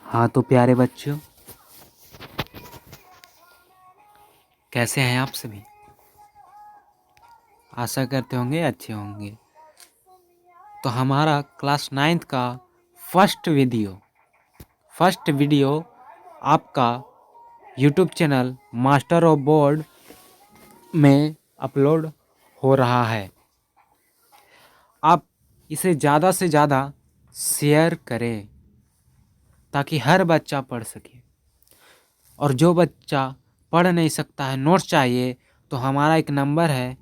हाँ तो प्यारे बच्चों, कैसे हैं आप सभी। आशा करते होंगे अच्छे होंगे। तो हमारा क्लास 9th का फर्स्ट वीडियो आपका YouTube channel master of board में अपलोड हो रहा है। आप इसे ज़्यादा से ज़्यादा शेयर करें ताकि हर बच्चा पढ़ सके। और जो बच्चा पढ़ नहीं सकता है, नोट्स चाहिए, तो हमारा एक नंबर है,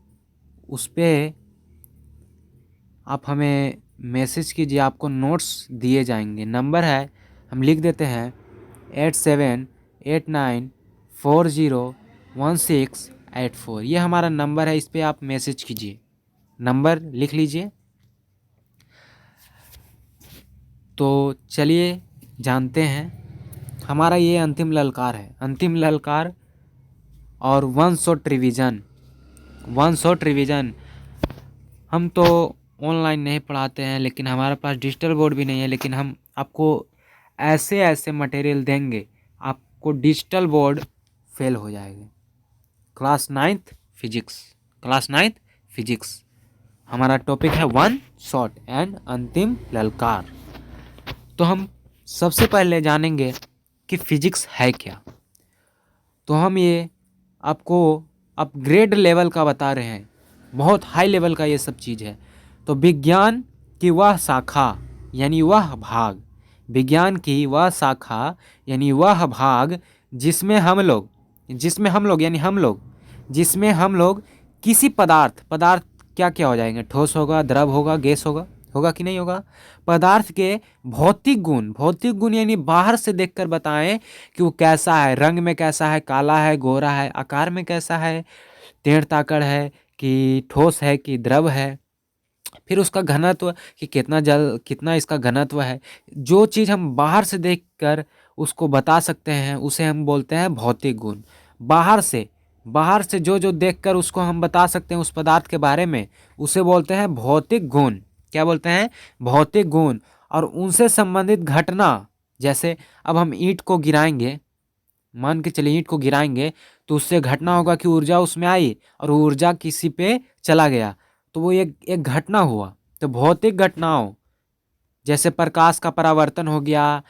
उस पर आप हमें मैसेज कीजिए, आपको नोट्स दिए जाएंगे। नंबर है, हम लिख देते हैं 8789401684। ये हमारा नंबर है, इस पर आप मैसेज कीजिए। नंबर लिख लीजिए। तो चलिए जानते हैं, हमारा ये अंतिम ललकार है, अंतिम ललकार और वन शॉट रिवीजन। हम तो ऑनलाइन नहीं पढ़ाते हैं, लेकिन हमारे पास डिजिटल बोर्ड भी नहीं है, लेकिन हम आपको ऐसे ऐसे मटेरियल देंगे, आपको डिजिटल बोर्ड फेल हो जाएगा। क्लास 9th फिजिक्स हमारा टॉपिक है वन शॉट एंड अंतिम ललकार। तो हम सबसे पहले जानेंगे कि फिजिक्स है क्या। तो हम ये आपको अपग्रेड लेवल का बता रहे हैं, बहुत हाई लेवल का ये सब चीज़ है। तो विज्ञान की वह शाखा यानी वह भाग, विज्ञान की वह शाखा यानी वह भाग जिसमें हम लोग जिसमें हम लोग किसी पदार्थ क्या क्या हो जाएंगे, ठोस होगा, द्रव होगा, गैस होगा कि नहीं होगा, पदार्थ के भौतिक गुण यानी बाहर से देखकर बताएं कि वो कैसा है, रंग में कैसा है, काला है, गोरा है, आकार में कैसा है, टेढ़ ताकड़ है कि ठोस है कि द्रव है, फिर उसका घनत्व कि कितना इसका घनत्व है। जो चीज़ हम बाहर से देखकर उसको बता सकते हैं उसे हम बोलते हैं भौतिक गुण। बाहर से जो देखकर उसको हम बता सकते हैं उस पदार्थ के बारे में, उसे बोलते हैं भौतिक गुण। क्या बोलते हैं? भौतिक गुण। और उनसे संबंधित घटना, जैसे अब हम ईंट को गिराएंगे, मान के चलिए ईंट को गिराएंगे, तो उससे घटना होगा कि ऊर्जा उसमें आई और ऊर्जा किसी पे चला गया, तो वो एक घटना हुआ। तो भौतिक घटनाओं जैसे प्रकाश का परावर्तन हो गया,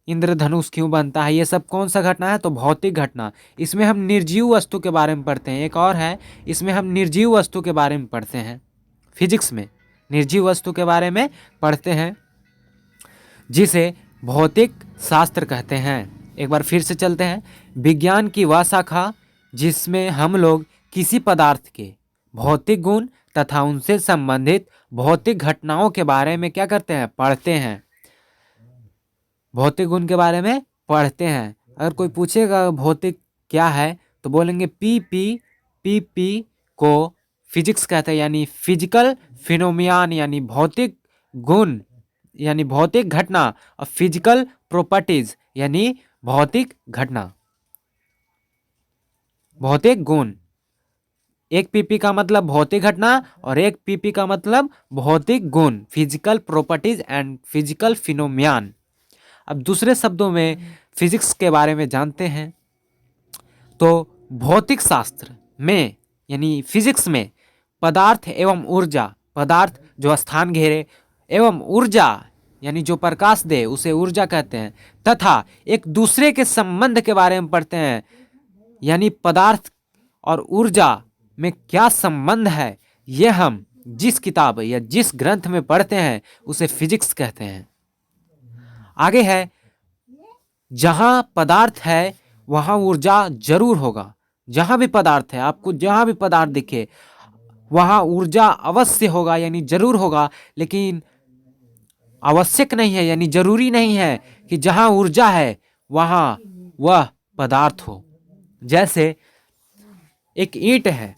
इंद्रधनुष क्यों बनता है, ये सब कौन सा घटना है? तो भौतिक घटना। इसमें हम निर्जीव वस्तु के बारे में पढ़ते हैं। एक और है, इसमें हम निर्जीव वस्तु के बारे में पढ़ते हैं। फिजिक्स में निर्जीव वस्तु के बारे में पढ़ते हैं, जिसे भौतिक शास्त्र कहते हैं। एक बार फिर से चलते हैं। विज्ञान की वह शाखा जिसमें हम लोग किसी पदार्थ के भौतिक गुण तथा उनसे संबंधित भौतिक घटनाओं के बारे में क्या करते हैं? पढ़ते हैं। भौतिक गुण के बारे में पढ़ते हैं। अगर कोई पूछेगा भौतिक क्या है, तो बोलेंगे पी को फिजिक्स कहते हैं, यानी फिजिकल फिनोमियन, यानी भौतिक गुण यानी भौतिक घटना, और फिजिकल प्रॉपर्टीज यानी भौतिक घटना, भौतिक गुण। एक पीपी का मतलब भौतिक घटना और एक पीपी का मतलब भौतिक गुण, फिजिकल प्रॉपर्टीज एंड फिजिकल फिनोमियन। अब दूसरे शब्दों में फिजिक्स के बारे में जानते हैं। तो भौतिक शास्त्र में यानी फिजिक्स में पदार्थ एवं ऊर्जा, पदार्थ जो स्थान घेरे एवं ऊर्जा यानी जो प्रकाश दे उसे ऊर्जा कहते हैं, तथा एक दूसरे के संबंध के बारे में पढ़ते हैं, यानी पदार्थ और ऊर्जा में क्या संबंध है, यह हम जिस किताब या जिस ग्रंथ में पढ़ते हैं उसे फिजिक्स कहते हैं। आगे है, जहां पदार्थ है वहां ऊर्जा जरूर होगा। जहां भी पदार्थ है, आपको जहां भी पदार्थ दिखे वहां ऊर्जा अवश्य होगा, यानी जरूर होगा, लेकिन आवश्यक नहीं है, यानी जरूरी नहीं है कि जहां ऊर्जा है वहां वह पदार्थ हो। जैसे एक ईंट है,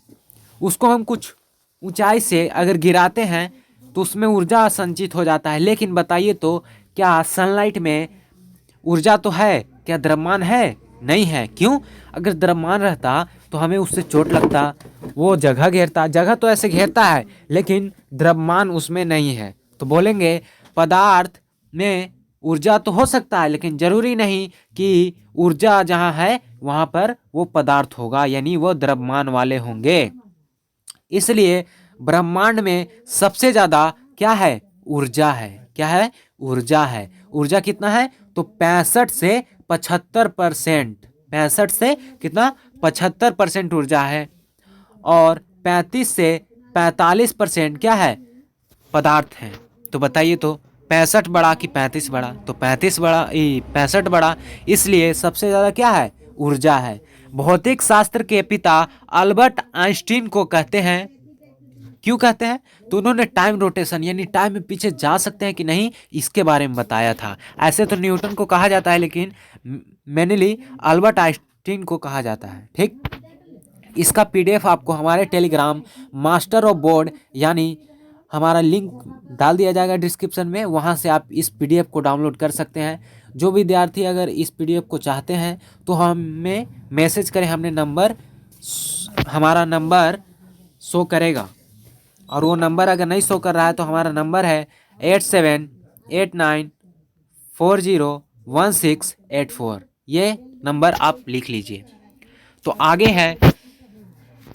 उसको हम कुछ ऊंचाई से अगर गिराते हैं तो उसमें ऊर्जा संचित हो जाता है, लेकिन बताइए तो क्या सनलाइट में ऊर्जा तो है? क्या द्रव्यमान है? नहीं है। क्यों? अगर द्रव्यमान रहता तो हमें उससे चोट लगता, वो जगह घेरता, जगह तो ऐसे घेरता है लेकिन द्रव्यमान उसमें नहीं है। तो बोलेंगे पदार्थ में ऊर्जा तो हो सकता है, लेकिन जरूरी नहीं कि ऊर्जा जहाँ है वहाँ पर वो पदार्थ होगा, यानी वो द्रव्यमान वाले होंगे। इसलिए ब्रह्मांड में सबसे ज्यादा क्या है? ऊर्जा है। क्या है? ऊर्जा है। ऊर्जा कितना है? तो 65 से 75%। 65 से कितना? 75% ऊर्जा है। और 35 से 45% क्या है? पदार्थ है। तो बताइए तो 65 बड़ा कि 35 बड़ा? तो 35 बड़ा, 65 बड़ा। इसलिए सबसे ज्यादा क्या है? ऊर्जा है। भौतिक शास्त्र के पिता अल्बर्ट आइंस्टीन को कहते हैं, क्यों कहते हैं? तो उन्होंने टाइम रोटेशन यानी टाइम में पीछे जा सकते हैं कि नहीं, इसके बारे में बताया था। ऐसे तो न्यूटन को कहा जाता है, लेकिन मेनली अल्बर्ट आइंस्टीन को कहा जाता है। ठीक, इसका पीडीएफ आपको हमारे टेलीग्राम मास्टर ऑफ बोर्ड यानी हमारा लिंक डाल दिया जाएगा डिस्क्रिप्शन में, वहाँ से आप इस पीडीएफ को डाउनलोड कर सकते हैं। जो विद्यार्थी अगर इस पीडीएफ को चाहते हैं तो हमें मैसेज करें, हमारा नंबर शो करेगा। और वो नंबर अगर नहीं शो कर रहा है तो हमारा नंबर है 8789401684। ये नंबर आप लिख लीजिए। तो आगे है,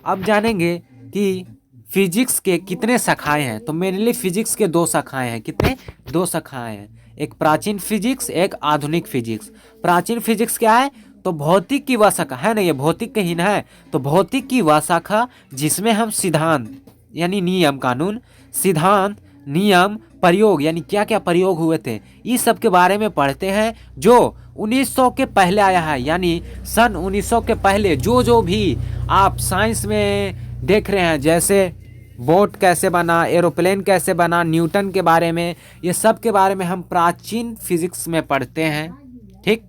अब जानेंगे कि फिजिक्स के कितने शाखाएं हैं। तो मेनली फिजिक्स के 2 शाखाएं हैं। कितने? 2 शाखाएं हैं, एक प्राचीन फिजिक्स, एक आधुनिक फिजिक्स। प्राचीन फिजिक्स क्या है? तो भौतिक की वह शाखा है ना, ये भौतिक के ही ना है। तो भौतिक की वह शाखा जिसमें हम सिद्धांत यानी नियम कानून, सिद्धांत नियम प्रयोग यानी क्या क्या प्रयोग हुए थे, इस सब के बारे में पढ़ते हैं। जो 1900 के पहले आया है, यानी सन 1900 के पहले जो भी आप साइंस में देख रहे हैं, जैसे बोट कैसे बना, एरोप्लेन कैसे बना, न्यूटन के बारे में, ये सब के बारे में हम प्राचीन फिजिक्स में पढ़ते हैं। ठीक,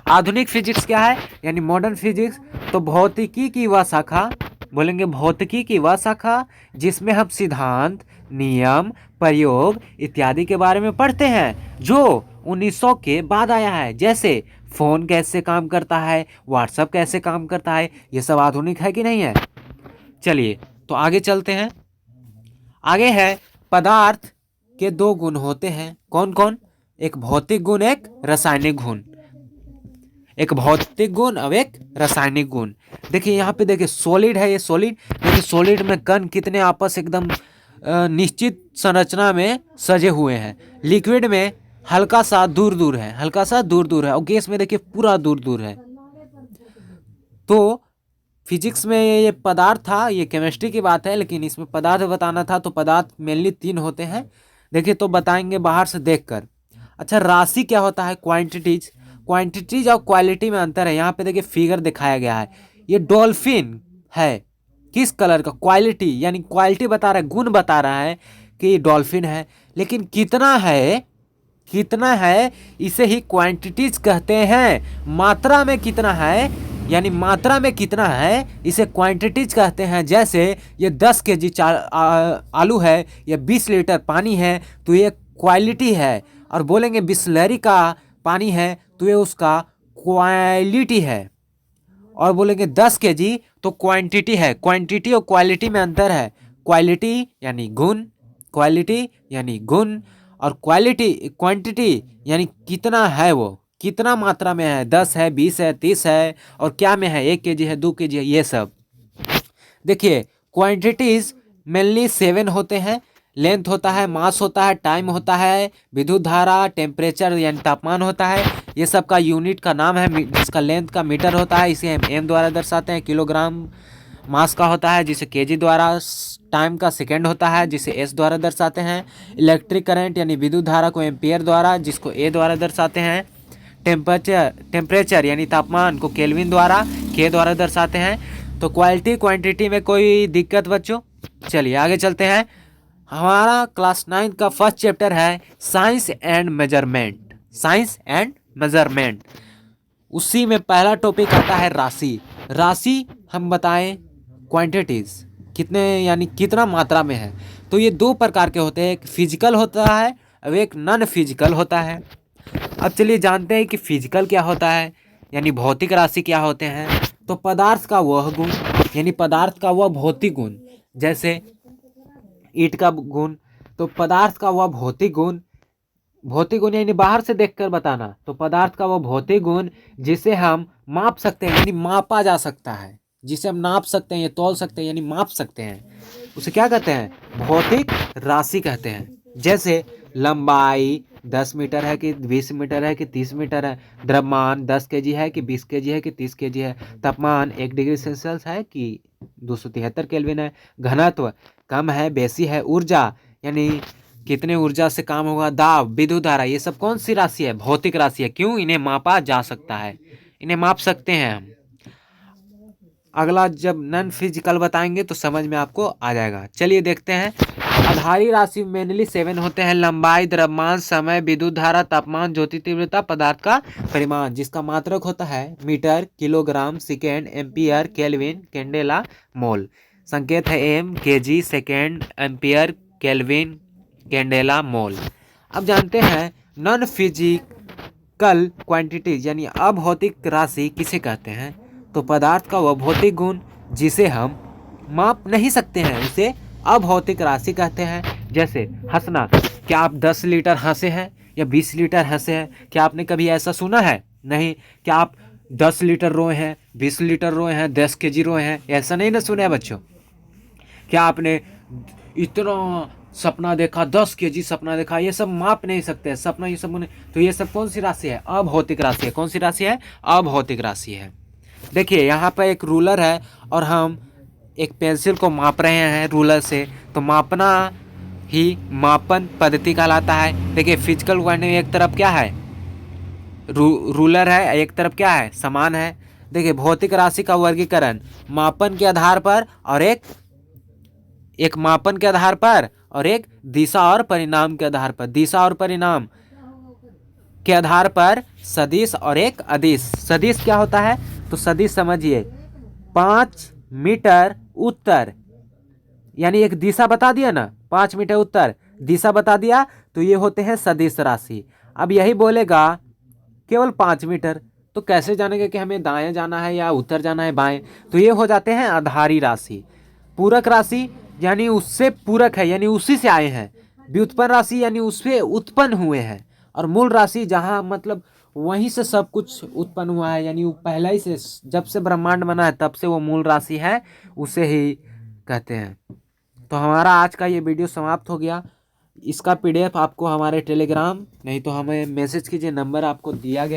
आधुनिक फिजिक्स क्या है? यानी मॉडर्न फिजिक्स। तो भौतिकी की वह शाखा, बोलेंगे भौतिकी की वह शाखा जिसमें हम सिद्धांत नियम प्रयोग इत्यादि के बारे में पढ़ते हैं, जो 1900 के बाद आया है। जैसे फोन कैसे काम करता है, व्हाट्सएप कैसे काम करता है, ये सब आधुनिक है कि नहीं है? चलिए तो आगे चलते हैं। आगे है, पदार्थ के 2 गुण होते हैं। कौन कौन? एक भौतिक गुण, एक रासायनिक गुण। एक भौतिक गुण और एक रासायनिक गुण। देखिए यहाँ पे, देखिए सॉलिड है, ये सॉलिड। देखिए सॉलिड में कण कितने आपस एकदम निश्चित संरचना में सजे हुए हैं। लिक्विड में हल्का सा दूर दूर है, हल्का सा दूर दूर है। और गैस में देखिए पूरा दूर दूर है। तो फिजिक्स में ये पदार्थ था, ये केमिस्ट्री की बात है, लेकिन इसमें पदार्थ बताना था। तो पदार्थ मेनली 3 होते हैं। देखिए तो बताएंगे बाहर से देखकर। अच्छा, राशि क्या होता है? क्वांटिटीज। क्वांटिटीज और क्वालिटी में अंतर है। यहाँ पे देखिए फिगर दिखाया गया है, ये डॉल्फिन है। किस कलर का? क्वालिटी, यानी क्वालिटी बता रहा है, गुण बता रहा है कि ये डॉल्फिन है। लेकिन कितना है, कितना है, इसे ही क्वांटिटीज कहते हैं। मात्रा में कितना है, यानी मात्रा में कितना है, इसे क्वांटिटीज कहते हैं। जैसे ये 10 केजी आलू है, ये 20 लीटर पानी है, तो ये क्वालिटी है। और बोलेंगे बिस्लरी का पानी है, तो ये उसका क्वालिटी है। और बोलेंगे 10 केजी, तो क्वांटिटी है। क्वांटिटी और क्वालिटी में अंतर है। क्वालिटी यानी गुण, क्वालिटी यानी गुण, और क्वांटिटी यानी कितना है, वो कितना मात्रा में है, 10 है, 20 है, 30 है, और क्या में है, 1 केजी है, 2 केजी है, ये सब। देखिए क्वांटिटीज मेनली 7 होते हैं। लेंथ होता है, मास होता है, टाइम होता है, विद्युत धारा, टेम्परेचर यानी तापमान होता है। ये सब का यूनिट का नाम है, जिसका लेंथ का मीटर होता है, इसे हम एम द्वारा दर्शाते हैं। किलोग्राम मास का होता है, जिसे केजी द्वारा। टाइम का सेकंड होता है, जिसे एस द्वारा दर्शाते हैं। इलेक्ट्रिक करंट यानी विद्युत धारा को एम्पियर द्वारा, जिसको ए द्वारा दर्शाते हैं। टेम्परेचर यानी तापमान को केल्विन द्वारा, के द्वारा दर्शाते हैं। तो क्वालिटी क्वांटिटी में कोई दिक्कत बच्चों? चलिए आगे चलते हैं। हमारा क्लास 9 का फर्स्ट चैप्टर है science and measurement. Science and measurement, उसी में पहला टॉपिक आता है राशि। राशि हम बताएं क्वांटिटीज, कितने यानी कितना मात्रा में है। तो ये 2 प्रकार के होते हैं, एक फिजिकल होता है और एक नॉन फिजिकल होता है। अब चलिए जानते हैं कि फिजिकल क्या होता है, यानी भौतिक राशि क्या होते हैं। तो पदार्थ का वह गुण, यानी पदार्थ का वह भौतिक गुण, जैसे ईंट का गुण। तो पदार्थ का वह भौतिक गुण भौतिक गुण यानी बाहर से देखकर बताना, तो पदार्थ का वो भौतिक गुण जिसे हम माप सकते हैं, यानी मापा जा सकता है, जिसे हम नाप सकते हैं, ये तौल सकते हैं, यानी माप सकते हैं, उसे क्या कहते हैं? भौतिक राशि कहते हैं। जैसे लंबाई 10 मीटर है कि 20 मीटर है कि 30 मीटर है, द्रव्यमान 10 केजी है कि 20 केजी है कि 30 केजी है, तापमान 1 डिग्री सेल्सियस है कि 273 केल्विन है, घनत्व कम है बेसी है, ऊर्जा यानी कितने ऊर्जा से काम होगा, दाब, विद्युत धारा, ये सब कौन सी राशि है? भौतिक राशि है। क्यों? इन्हें मापा जा सकता है, इन्हें माप सकते हैं हम। अगला जब नॉन फिजिकल बताएंगे तो समझ में आपको आ जाएगा। चलिए देखते हैं। आधारी राशि मेनली 7 होते हैं। लंबाई, द्रव्यमान, समय, विद्युत धारा, तापमान, ज्योति तीव्रता, पदार्थ का परिमाण, जिसका मात्रक होता है metre, kilogram, second, ampere, kelvin, candela, mole. संकेत है M, KG, second, ampere, kelvin, candela, mole. अब जानते हैं नॉन फिजिकल क्वांटिटीज यानी अभौतिक राशि किसे कहते हैं? तो पदार्थ का वह भौतिक गुण जिसे हम माप नहीं सकते हैं उसे अभौतिक राशि कहते हैं। जैसे हंसना, क्या आप 10 लीटर हंसे हैं या 20 लीटर हंसे हैं? क्या आपने कभी ऐसा सुना है? नहीं। क्या आप 10 लीटर रोए हैं, 20 लीटर रोए हैं, 10 केजी रोए हैं? ऐसा नहीं ना सुना है बच्चों। क्या आपने इतना सपना देखा, 10 केजी सपना देखा? ये सब माप नहीं सकते सपना, ये सब तो ये सब कौन सी राशि है? अभौतिक राशि है। कौन सी राशि है? अभौतिक राशि है। देखिए यहाँ पर एक रूलर है और हम एक पेंसिल को माप रहे हैं रूलर से, तो मापना ही मापन पद्धति कहलाता है। देखिए फिजिकल क्वांटिटी एक तरफ क्या है? रूलर है, एक तरफ क्या है? समान है। देखिए भौतिक राशि का वर्गीकरण मापन के आधार पर और एक मापन के आधार पर और एक दिशा और परिणाम के आधार पर। दिशा और परिणाम के आधार पर सदिश और एक अदिश। सदिश क्या होता है? तो सदिश समझिए 5 मीटर उत्तर, यानी एक दिशा बता दिया ना, 5 मीटर उत्तर दिशा बता दिया, तो ये होते हैं सदिश राशि। अब यही बोलेगा केवल 5 मीटर, तो कैसे जानेंगे कि हमें दाएं जाना है या उत्तर जाना है, बाएं? तो ये हो जाते हैं आधारी राशि। पूरक राशि यानी उससे पूरक है, यानी उसी से आए हैं। व्युत्पन्न राशि यानी उससे उत्पन्न हुए हैं। और मूल राशि जहाँ मतलब वहीं से सब कुछ उत्पन्न हुआ है, यानी वो पहले ही से जब से ब्रह्मांड बना है तब से वो मूल राशि है, उसे ही कहते हैं। तो हमारा आज का ये वीडियो समाप्त हो गया। इसका PDF आपको हमारे टेलीग्राम नहीं तो हमें मैसेज कीजिए, नंबर आपको दिया गया।